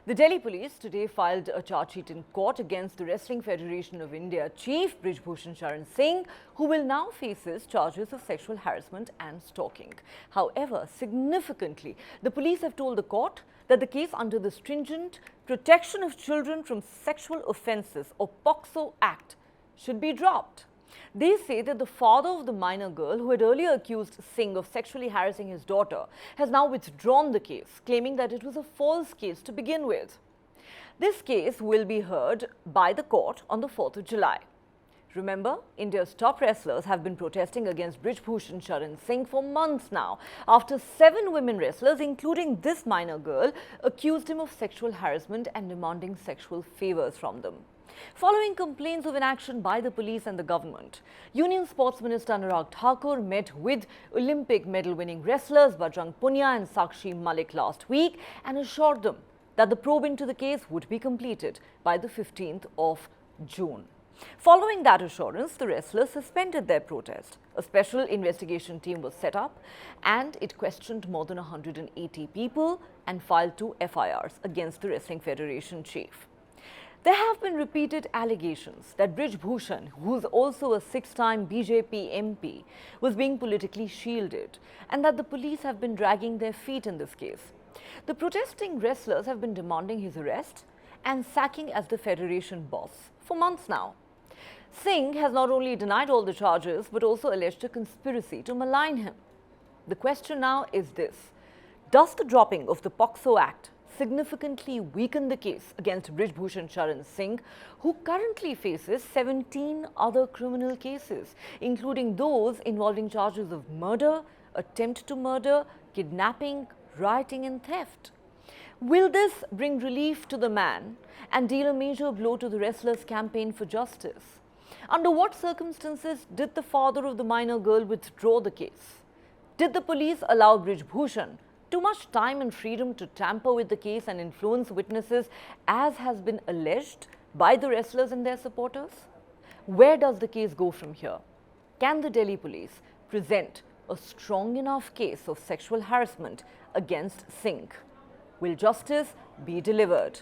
The Delhi police today filed a charge sheet in court against the Wrestling Federation of India chief Brij Bhushan Sharan Singh, who will now faces charges of sexual harassment and stalking. However, significantly, the police have told the court that the case under the stringent Protection of Children from Sexual Offences or POCSO Act should be dropped. They say that the father of the minor girl who had earlier accused Singh of sexually harassing his daughter has now withdrawn the case, claiming that it was a false case to begin with. This case will be heard by the court on the 4th of July. Remember, India's top wrestlers have been protesting against Brij Bhushan Sharan Singh for months now, after 7 women wrestlers, including this minor girl, accused him of sexual harassment and demanding sexual favors from them. Following complaints of inaction by the police and the government, Union Sports Minister Anurag Thakur met with Olympic medal-winning wrestlers Bajrang Punia and Sakshi Malik last week and assured them that the probe into the case would be completed by the 15th of June. Following that assurance, the wrestlers suspended their protest. A special investigation team was set up and it questioned more than 180 people and filed 2 FIRs against the Wrestling Federation chief. There have been repeated allegations that Brij Bhushan, who is also a 6-time BJP MP, was being politically shielded and that the police have been dragging their feet in this case. The protesting wrestlers have been demanding his arrest and sacking as the federation boss for months now. Singh has not only denied all the charges but also alleged a conspiracy to malign him. The question now is this: does the dropping of the POCSO Act significantly weaken the case against Brij Bhushan Sharan Singh, who currently faces 17 other criminal cases, including those involving charges of murder, attempt to murder, kidnapping, rioting and theft? Will this bring relief to the man and deal a major blow to the wrestlers' campaign for justice? Under what circumstances did the father of the minor girl withdraw the case? Did the police allow Brij Bhushan too much time and freedom to tamper with the case and influence witnesses, as has been alleged by the wrestlers and their supporters? Where does the case go from here? Can the Delhi police present a strong enough case of sexual harassment against Singh? Will justice be delivered?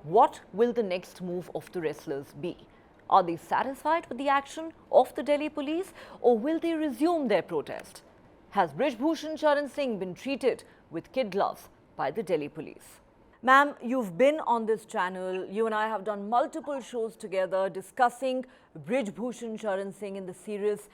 What will the next move of the wrestlers be? Are they satisfied with the action of the Delhi police, or will they resume their protest? Has Brij Bhushan Sharan Singh been treated with kid gloves by the Delhi police? Ma'am, you've been on this channel. You and I have done multiple shows together discussing Brij Bhushan Sharan Singh and the serious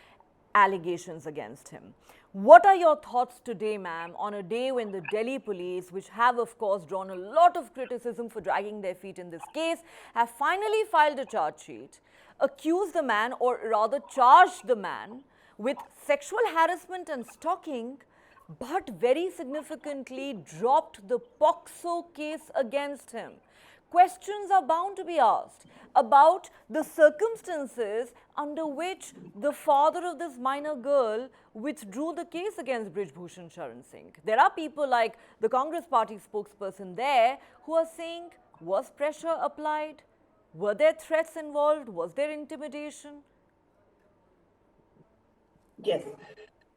allegations against him. What are your thoughts today, ma'am, on a day when the Delhi police, which have of course drawn a lot of criticism for dragging their feet in this case, have finally filed a charge sheet, accused the man, or rather charged the man with sexual harassment and stalking, but very significantly dropped the POCSO case against him? Questions are bound to be asked about the circumstances under which the father of this minor girl withdrew the case against Brij Bhushan Sharan Singh. There are people like the Congress party spokesperson there who are saying, was pressure applied? Were there threats involved? Was there intimidation? Yes.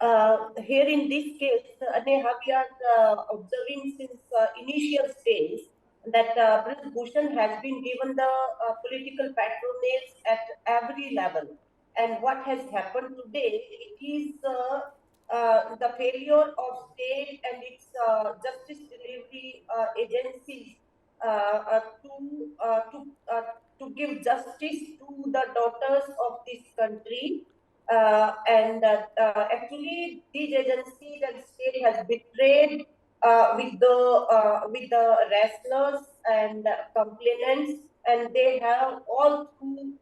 Here in this case, Neha, we are observing since initial stage that Brij Bhushan has been given the political patronage at every level. And what has happened today, it is the failure of state and its justice delivery agencies to give justice to the daughters of this country. Actually, these agencies and state has betrayed with the wrestlers and complainants, and they have all through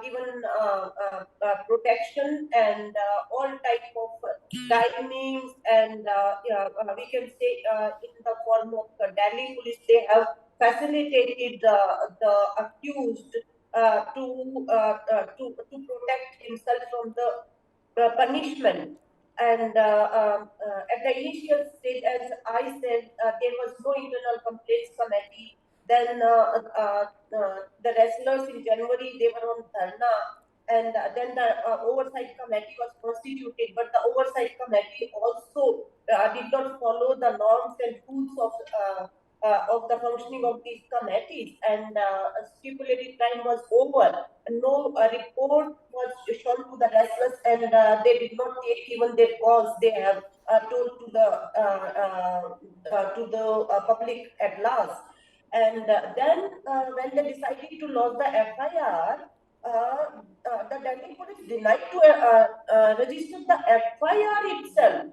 given protection and all type of timings, and we can say in the form of Delhi police, they have facilitated the accused to protect himself from the punishment. And at the initial stage, as I said, there was no internal complaints committee. Then the wrestlers in January, they were on dharna, and then the oversight committee was constituted. But the oversight committee also did not follow the norms and rules of of the functioning of these committees, and stipulated time was over. No report was shown to the wrestlers, and they did not take even their calls. They have told to the public at last. And then when they decided to lodge the FIR, the Delhi police denied to register the FIR itself,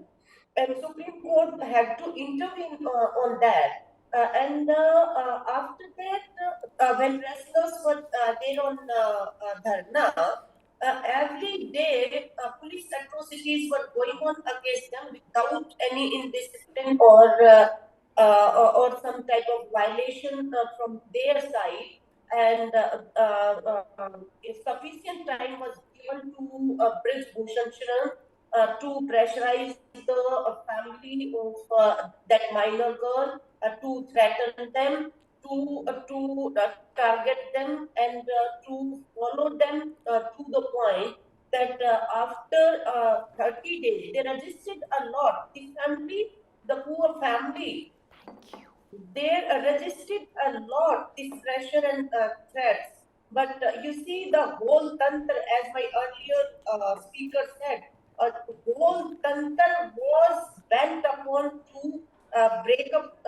and Supreme Court had to intervene on that. After that, when wrestlers were there on dharna, every day police atrocities were going on against them without any indiscipline or some type of violation from their side. And sufficient time was given to Brij Bhushan Sharan to pressurize the family of that minor girl, to threaten them, to target them, and to follow them to the point that after 30 days, they registered a lot. The poor family, they registered a lot, this pressure and threats. But you see, the whole tantra, as my earlier speaker said, a whole tantra was bent upon to break up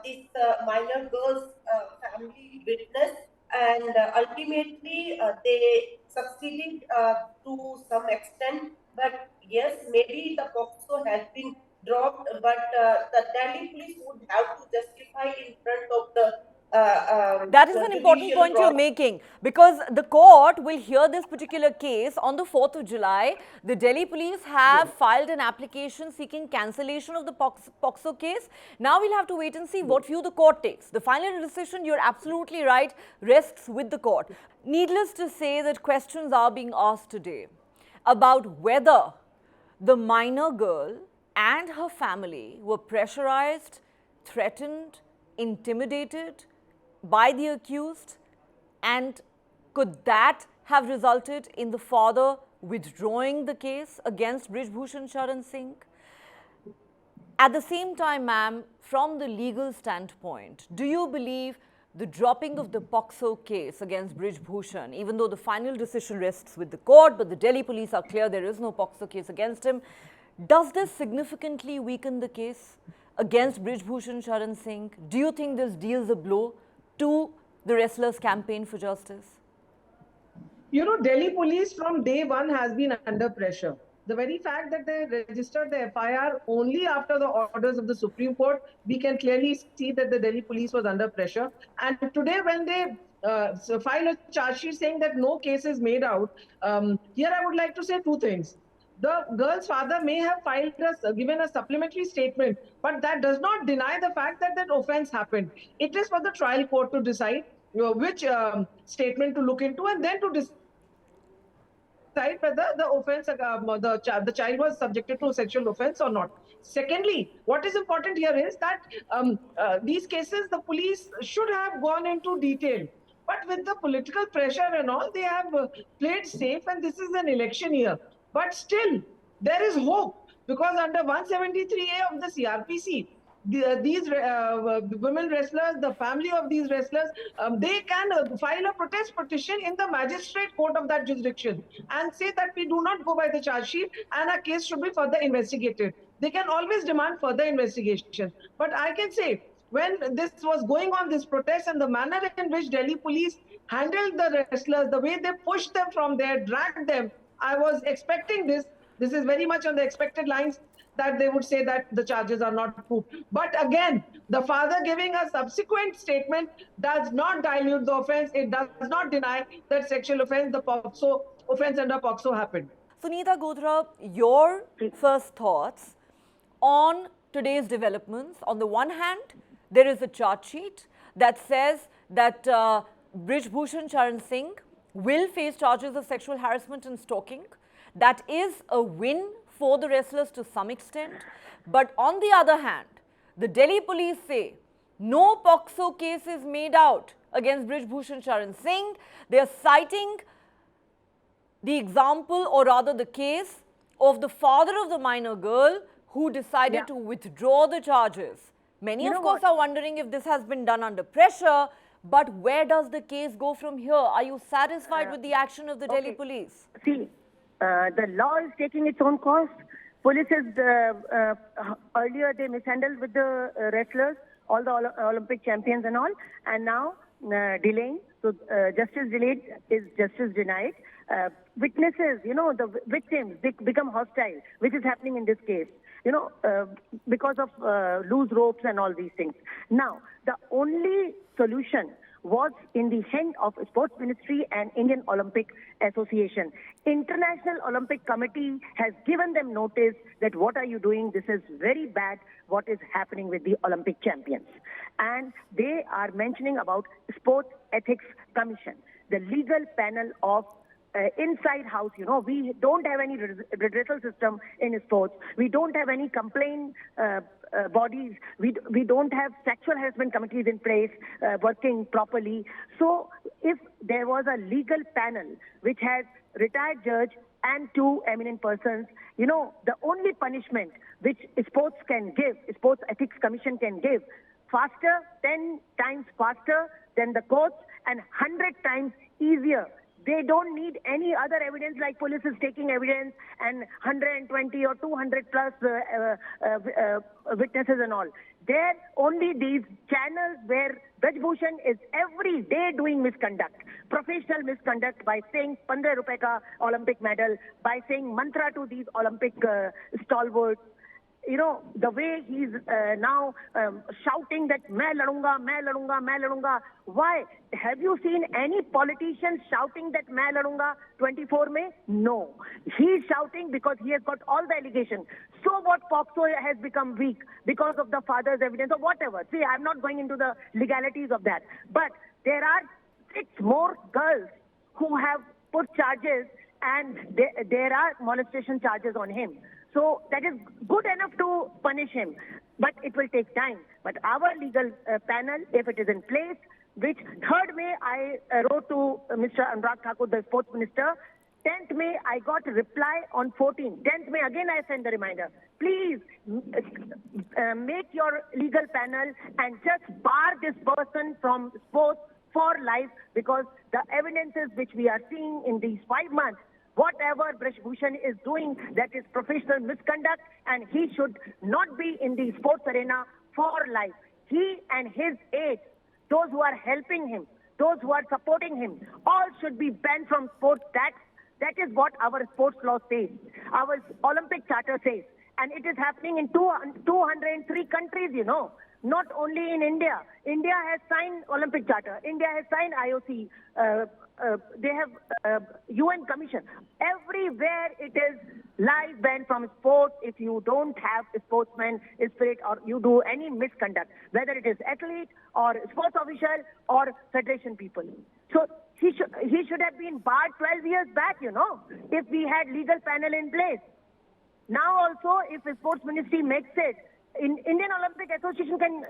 this minor girl's family witness, and ultimately they succeeded to some extent. But yes, maybe the POCSO has been dropped, but the Delhi police would have to justify in front of that is the an important point you're process. making, because the court will hear this particular case on the 4th of July. The Delhi police have filed an application seeking cancellation of the POCSO case. Now we'll have to wait and see what view the court takes. The final decision, you're absolutely right, rests with the court. Needless to say that questions are being asked today about whether the minor girl and her family were pressurized, threatened, intimidated by the accused, and could that have resulted in the father withdrawing the case against Brij Bhushan Sharan Singh? At the same time, ma'am, from the legal standpoint, do you believe the dropping of the POCSO case against Brij Bhushan, even though the final decision rests with the court, but the Delhi police are clear there is no POCSO case against him, does this significantly weaken the case against Brij Bhushan Sharan Singh? Do you think this deals a blow to the wrestlers' campaign for justice? You know, Delhi police from day one has been under pressure. The very fact that they registered the FIR only after the orders of the Supreme Court, we can clearly see that the Delhi police was under pressure. And today, when they file a charge sheet saying that no case is made out, here I would like to say two things. The girl's father may have given a supplementary statement, but that does not deny the fact that that offense happened. It is for the trial court to decide which statement to look into, and then to decide whether the offense, the child was subjected to a sexual offense or not. Secondly, what is important here is that these cases, the police should have gone into detail. But with the political pressure and all, they have played safe, and this is an election year. But still, there is hope, because under 173A of the CRPC, these women wrestlers, the family of these wrestlers, they can file a protest petition in the magistrate court of that jurisdiction and say that we do not go by the charge sheet and a case should be further investigated. They can always demand further investigation. But I can say, when this was going on, this protest, and the manner in which Delhi police handled the wrestlers, the way they pushed them from there, dragged them, I was expecting this. This is very much on the expected lines, that they would say that the charges are not proved. But again, the father giving a subsequent statement does not dilute the offense. It does not deny that sexual offense, the POCSO offense under POCSO happened. Sunita, Godhara, your first thoughts on today's developments. On the one hand, there is a charge sheet that says that Brij Bhushan Sharan Singh will face charges of sexual harassment and stalking. That is a win for the wrestlers to some extent. But on the other hand, the Delhi police say no POCSO case is made out against Brij Bhushan Sharan Singh. They are citing the example, or rather the case, of the father of the minor girl who decided to withdraw the charges. Many, of course, are wondering if this has been done under pressure. But where does the case go from here? Are you satisfied with the action of the Delhi police? See, the law is taking its own course. Police is, earlier they mishandled with the wrestlers, all the Olympic champions and all, and now delaying. So justice delayed is justice denied. Witnesses, the victims, they become hostile, which is happening in this case. Because of loose ropes and all these things. Now, the only solution was in the hand of Sports Ministry and Indian Olympic Association. International Olympic Committee has given them notice that what are you doing? This is very bad, what is happening with the Olympic champions. And they are mentioning about Sports Ethics Commission, the legal panel of inside house, we don't have any redressal system in sports. We don't have any complaint bodies. We don't have sexual harassment committees in place working properly. So if there was a legal panel which has retired judge and two eminent persons, the only punishment which sports can give, Sports Ethics Commission can give, faster, 10 times faster than the courts and 100 times easier. They don't need any other evidence like police is taking evidence and 120 or 200 plus witnesses and all. There only these channels where Brij Bhushan is every day doing misconduct, professional misconduct by saying 15 rupees ka Olympic medal, by saying mantra to these Olympic stalwarts. The way he's now shouting that main ladunga, main ladunga, main ladunga. Why? Have you seen any politician shouting that main ladunga 24 May? No. He's shouting because he has got all the allegations. So what, POCSO has become weak because of the father's evidence or whatever. See, I'm not going into the legalities of that. But there are 6 more girls who have put charges and there are molestation charges on him. So that is good enough to punish him, but it will take time. But our legal panel, if it is in place, which 3rd May I wrote to Mr. Anurag Thakur, the sports minister. 10th May I got a reply on 14th. 10th May again I sent the reminder. Please make your legal panel and just bar this person from sports for life, because the evidences which we are seeing in these 5 months, whatever Brij Bhushan is doing, that is professional misconduct, and he should not be in the sports arena for life. He and his aides, those who are helping him, those who are supporting him, all should be banned from sports. That is what our sports law says, our Olympic Charter says. And it is happening in 203 countries, not only in India. India has signed Olympic Charter. India has signed IOC. They have UN Commission. Everywhere it is live ban from sports if you don't have a sportsman spirit or you do any misconduct, whether it is athlete or sports official or federation people. So he should have been barred 12 years back, if we had legal panel in place. Now also, if the sports ministry makes it, Indian Olympic Association can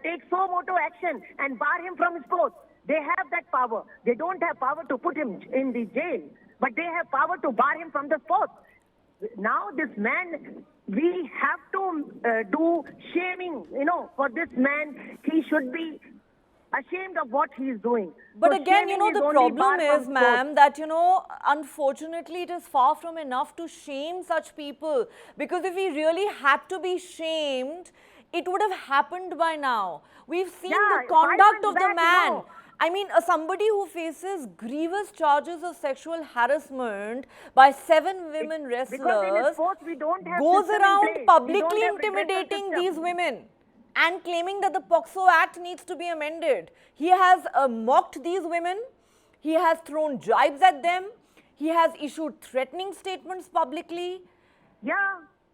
take suo motu action and bar him from sports. They have that power. They don't have power to put him in the jail, but they have power to bar him from the sports. Now this man, we have to do shaming, for this man. He should be ashamed of what he is doing. But so again, the problem is, ma'am, that, unfortunately, it is far from enough to shame such people. Because if he really had to be shamed, it would have happened by now. We've seen the conduct of the man. I mean, somebody who faces grievous charges of sexual harassment by 7 women wrestlers goes around publicly intimidating these women and claiming that the POCSO Act needs to be amended. He has mocked these women. He has thrown jibes at them. He has issued threatening statements publicly.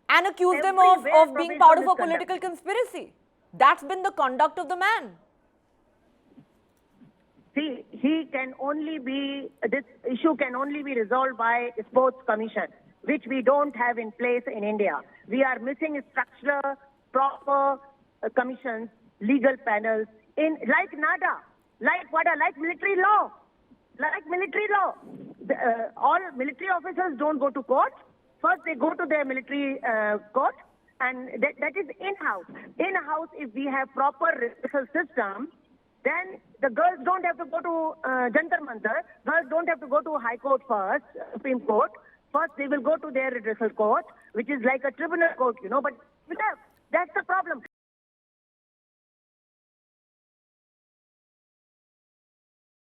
And accused them of being part of a political conspiracy. That's been the conduct of the man. See, this issue can only be resolved by a sports commission, which we don't have in place in India. We are missing structural, proper commissions, legal panels, like NADA, like WADA, like military law. All military officers don't go to court. First, they go to their military court And that is in-house. In-house, if we have proper rehearsal system, then the girls don't have to go to Jantar Mantar. Girls don't have to go to High Court first, Supreme Court. First, they will go to their redressal court, which is like a tribunal court, But that's the problem.